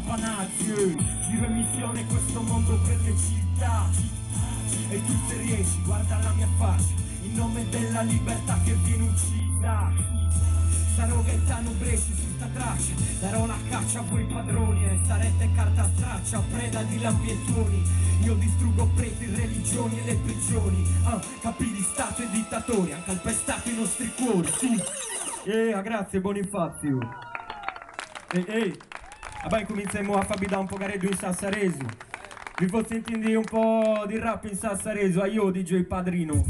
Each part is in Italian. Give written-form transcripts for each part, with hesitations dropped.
panazzi. Giro in missione questo mondo per le città. E tu se riesci, guarda la mia faccia, in nome della libertà che viene uccisa. Sarò Gaetano Bresci su sta traccia, darò la caccia a voi padroni e starete carta straccia, preda di lampietoni. Io distruggo preti, religioni e le prigioni, capi di stato e dittatori, han calpestato i nostri cuori, sì. Grazie Bonifazio. Vabbè, cominciamo a fare un po' gareddo in Sassaresi. Vi faccio sentire un po' di rap in Sassaresi, a io DJ Padrino.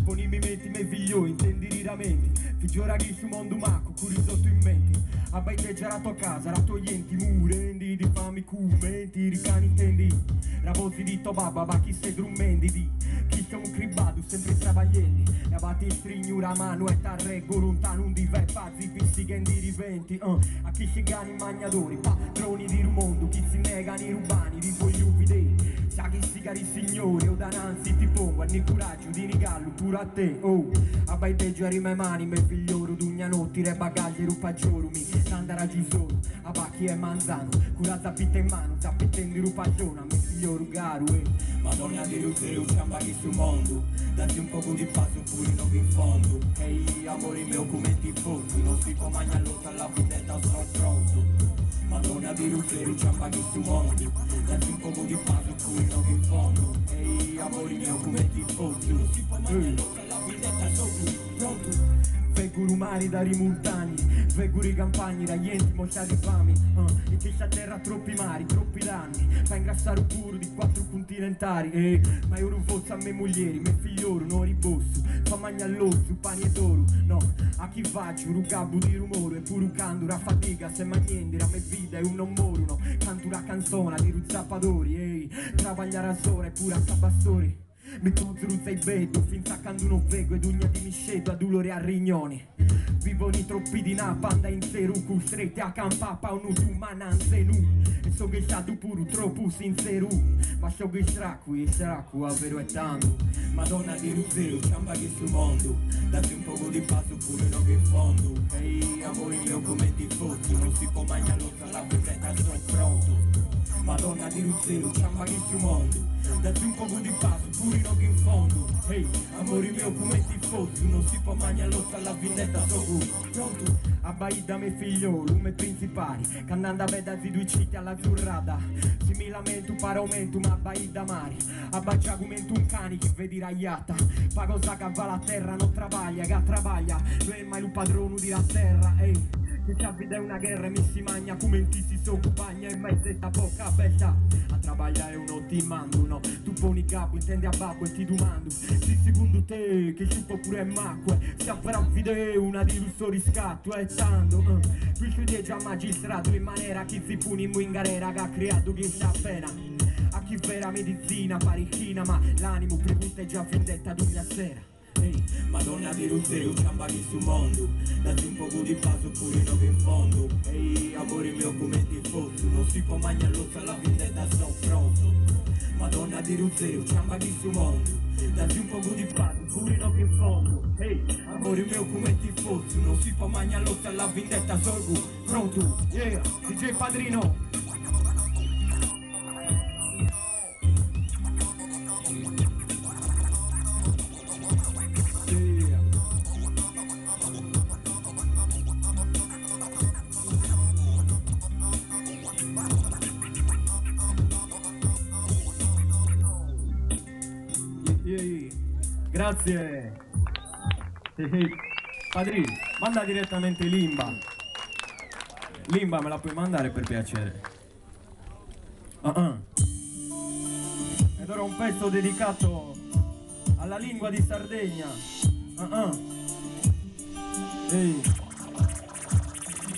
Poni mi metti me figlio, intendi riramenti. Figlio raghi su mondo maco, curiosotto in mente. Abbaite già la tua casa, la toglienti murendi, di fami commenti, ricani intendi. Rabozzi di tobabba, ma chi sei drummendi di. Chi siamo cribado, sempre travagliendi. E abati strignura mano e t'arreggo lontano un di ve pazzi, fissi che di riventi. A chi si gani magnadori, patroni di rumondo, chi si negano i rubani, di voi uvidi. Sa chi si cari signori, o dananzi ti pongo, hanno il coraggio di negarlo pure a te. Abbaite già rime mani, me figlioro d'ugna notti, re bagagli rupaggioru mi. Andare giù solo, a bacchi e manzano, cura zappita in mano, zappettendo rupagiona, me figlio garu, Madonna di Rutero, ciambaghi sul mondo, dati un poco di passo pure non in fondo. Ehi, amori mio come ti fossi, non si può mangiare lotta alla vendetta, sono pronto. Madonna di Rutero, ciambaghi sul mondo, dati un poco di passo pure non in fondo. Ehi, amori mio come ti fossi, non si può mangiare lotta alla vendetta, sono pronto. Veguru mari da rimultani, veguri campagni da enti mostrati fami, e che a terra troppi mari, troppi danni, fa ingrassare un puro di 4 continentali, ma io non fossi a me moglieri, me figlioro, non ribosso, fa magna all'osso, pani e d'oro, no, a chi faccio, rugabbu di rumore, pure candura fatica, se magnendira, a me vita e un non moro, no, canto una canzone di ruzzapadori, travagliare a sora e pure a cabassori. Mi contruzza il vedo, finza quando non vego ed ogni di miscedo ad ulore a rignoni. Vivono i troppi di napanda in seru, stretti a campapa un utu mananze nu. E so che sta du puru troppo sinceru, ma so che sarà qui, a vero è tanto. Madonna di Ruzero, ciamba che sul mondo, date un poco di passo pure non che in fondo. Ehi, amore mio come ti fossi, non si può mangiare l'ossa, la vendetta sono pronto. Madonna di Ruzero, ciamba che sul mondo, date un poco di passo pure non che in fondo. Ehi, amore mio come ti fossi, non si può mangiare l'ossa, la vendetta sono pronto. Abbai da me figlio, lume principali, che andando a vedere due citi alla zurrada. Similamento, paraumento, ma abbai da mari. Abbaccia argumento un cani che vedi ragliata. Pa cosa che va la terra non travaglia, che travaglia, non è mai il padrone di la terra, ehi. Che capita è una guerra e mi si magna come chi si occupagna e mai setta poca bella. A travagliare uno ti mando, no, tu poni capo, intendi a babbo e ti domando. Se secondo te che ciupo pure è macque, si apparà video una di lusso riscatto e tanto. Qui si dice a magistrato in maniera chi si puni in galera che ha creato chi sta appena. A chi vera medicina parichina, ma l'animo pregunta è già vendetta d'ogni sera. Ehi, Madonna di Ruzero, ciambaghi sul mondo, dati un poco di passo pure non che in fondo. Ehi, amore mio come ti fossi, non si può mangiare l'ossa, la vendetta sono pronto. Madonna di Ruzero, ciambaghi sul mondo, dati un poco di passo pure non che in fondo. Ehi, amore mio come ti fossi, non si può mangiare l'ossa, la vendetta sono pronto. Yeah, DJ Padrino. Grazie. Padrino, manda direttamente Limba. Limba me la puoi mandare per piacere. Ed ora un pezzo dedicato alla lingua di Sardegna.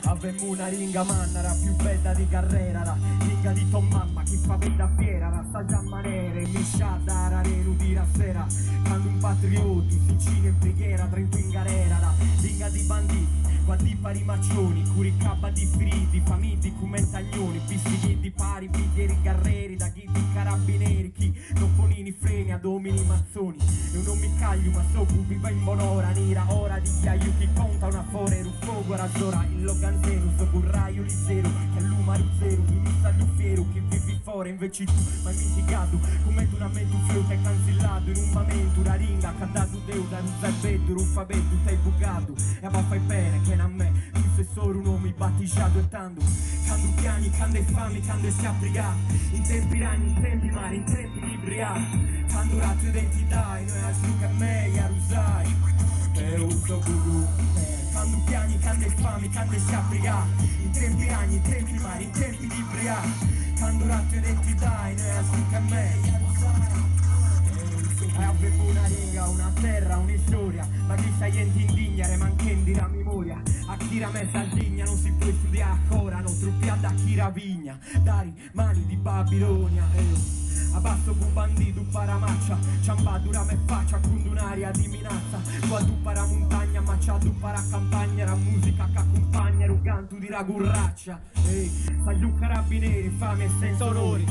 Avemmo una ringa mannara più bella di carrera, ringa di Tom Mamma, chi fa bella fiera, rassaggia manere, misciata, rarenu di rassera, quando un patriotto, sincino in preghiera, trento in galera, ringa di banditi, quanti pari maccioni, curi cabba di feriti, famigli come taglioni, pissighi di pari, biglieri guerrieri, da chi di carabinieri, chi non ponini freni freni a domini mazzoni. Io non mi caglio ma so viva in bonora nera ora di chiaio chi conta una fore rufogo razzora il loganzeno so curraio li zero che alluma zero mi missa di fiero che vivi fuori invece tu ma hai mitigato come tu una mente flauta e cancellato in un momento una ringa cantato deu da ruzza e vetto un fabetto t'hai bucato e ma fai bene che a me tu sei solo un uomo battigiato e tanto cando piani cando fame cando si applica in tempi ragni in tempi mari in tempi di briachi quando la tua identità e noi a su che a me e a rusai e uso guru quando piani cando fame cando si applica in tempi ragni in tempi mari in tempi di briachi quando la tua identità e noi a su che a me e a rusai avevo una riga, una terra, un'istoria ma chi sai enti indignare manchendi la memoria a chi la messa digna non si può studiare ancora non truppiare da chi ravigna dari mani di Babilonia abbasso un bandito paramaccia ciambadura me faccia con un'aria di minaccia qua tu para montagna ma c'ha tu para campagna la musica che accompagna il canto di ragurraccia sai un carabinieri fame e senza onori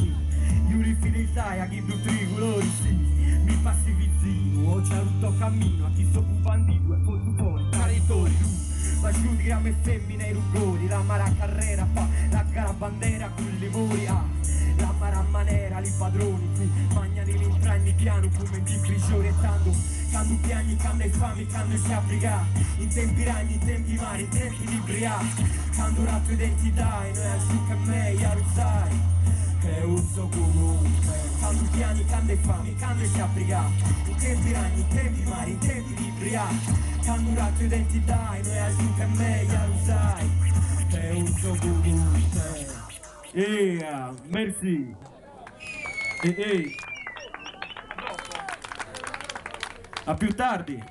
io rifilizai a chi tu tricolori sì mi passi vicino, ho già rotto cammino a chi so un bandito e poi tu fuori, territori ma giudi a me femmine e rugori, la mara carrera fa, la cara bandera con i limoni la mara manera, li padroni qui, magnani l'intragni piano come di prigioni e tanto quando piani, quando hai fame, quando si applica in tempi ragni, in tempi mari, in tempi di briachi quando la tua identità e noi a su che me, ya lo sai che uso comunque quando piani, quando hai fame, quando si applica in tempi ragni, in tempi mari, in tempi di briachi quando la tua identità e noi a su che me, ya lo sai che uso comunque merci a più tardi.